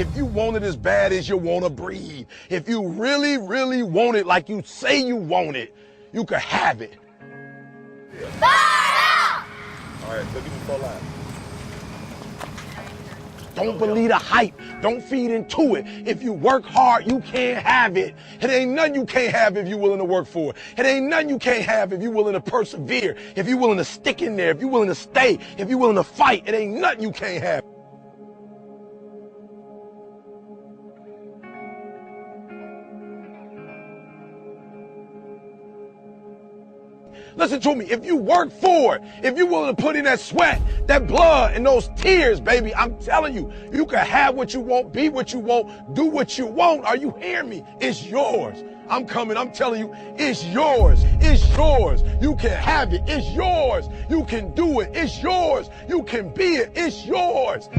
if you want it as bad as you want to breathe, if you really, really want it like you say you want it, you can have it. All right, so give me 4 lines. Don't believe the hype. Don't feed into it. If you work hard, you can't have it. It ain't nothing you can't have if you're willing to work for it. It ain't nothing you can't have if you're willing to persevere, if you're willing to stick in there, if you're willing to stay, if you're willing to fight. It ain't nothing you can't have. Listen to me, if you work for it, if you're willing to put in that sweat, that blood, and those tears, baby, I'm telling you, you can have what you want, be what you want, do what you want. Are you hearing me? It's yours. I'm coming, I'm telling you, it's yours. It's yours. You can have it. It's yours. You can do it. It's yours. You can be it. It's yours.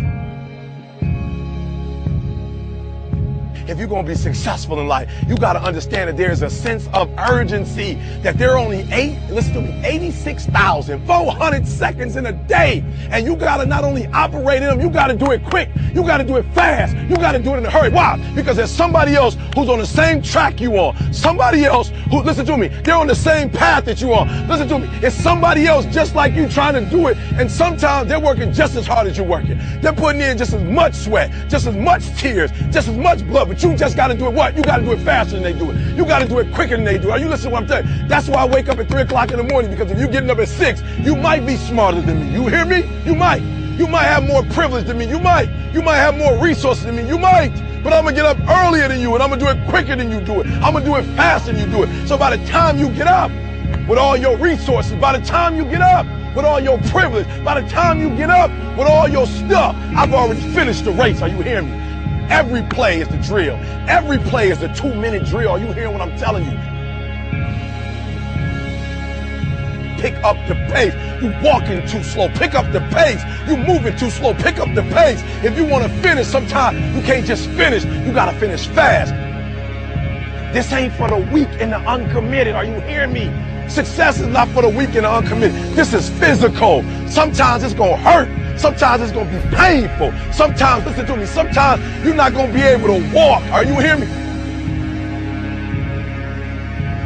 If you're going to be successful in life, you got to understand that there's a sense of urgency, that there are only 86,400 seconds in a day. And you got to not only operate in them, you got to do it quick. You got to do it fast. You got to do it in a hurry. Why? Because there's somebody else who's on the same track you on. Somebody else who, listen to me, they're on the same path that you on. Listen to me, it's somebody else just like you trying to do it. And sometimes they're working just as hard as you're working. They're putting in just as much sweat, just as much tears, just as much blood. But you just got to do it what? You got to do it faster than they do it. You got to do it quicker than they do it. Are you listening to what I'm telling you? That's why I wake up at 3 o'clock in the morning, because if you're getting up at 6, you might be smarter than me. You hear me? You might. You might have more privilege than me. You might. You might have more resources than me. You might. But I'm going to get up earlier than you, and I'm going to do it quicker than you do it. I'm going to do it faster than you do it. So by the time you get up with all your resources, by the time you get up with all your privilege, by the time you get up with all your stuff, I've already finished the race. Are you hearing me? Every play is the drill. Every play is the 2-minute drill. Are you hearing what I'm telling you? Pick up the pace. You walking too slow. Pick up the pace. You moving too slow. Pick up the pace. If you want to finish, sometimes you can't just finish. You got to finish fast. This ain't for the weak and the uncommitted. Are you hearing me? Success is not for the weak and the uncommitted. This is physical. Sometimes it's going to hurt. Sometimes it's going to be painful. Sometimes, listen to me, sometimes you're not going to be able to walk. Are you hearing me?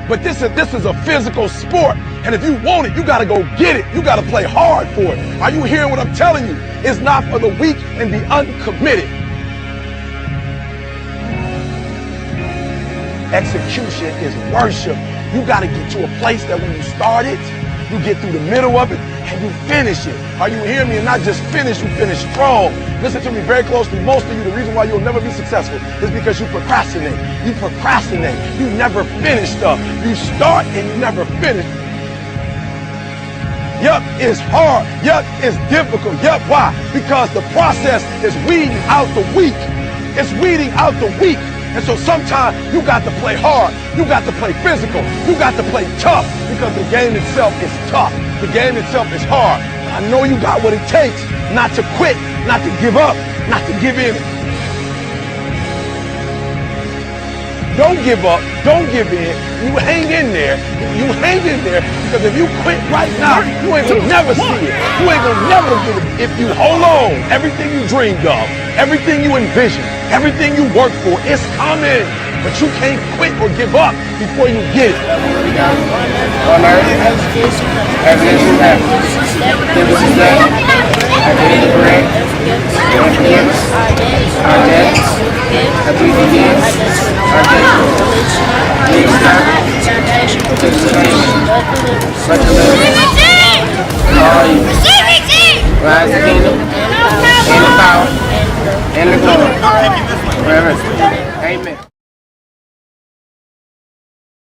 But this is a physical sport. And if you want it, you got to go get it. You got to play hard for it. Are you hearing what I'm telling you? It's not for the weak and the uncommitted. Execution is worship. You got to get to a place that when you start it, you get through the middle of it, and you finish it. Are you hearing me? And not just finish, you finish strong. Listen to me very closely. Most of you, the reason why you'll never be successful is because you procrastinate. You procrastinate. You never finish stuff. You start and you never finish. Yup, it's hard. Yup, it's difficult. Yup, why? Because the process is weeding out the weak. It's weeding out the weak. And so sometimes you got to play hard. You got to play physical. You got to play tough, because the game itself is tough. The game itself is hard. I know you got what it takes not to quit, not to give up, not to give in. Don't give up. Don't give in. You hang in there. You hang in there, because if you quit right now, you ain't gonna never see it. You ain't gonna never get it. If you hold on, everything you dreamed of, everything you envisioned, everything you worked for, it's coming. But you can't quit or give up before you get it. On earth, as it is in heaven. Give us this day our daily bread, and forgive us our debts, as we forgive our debtors. Lead us not into temptation, but deliver us from all evil. For thine is the kingdom, and the power, and the glory, forever. Amen.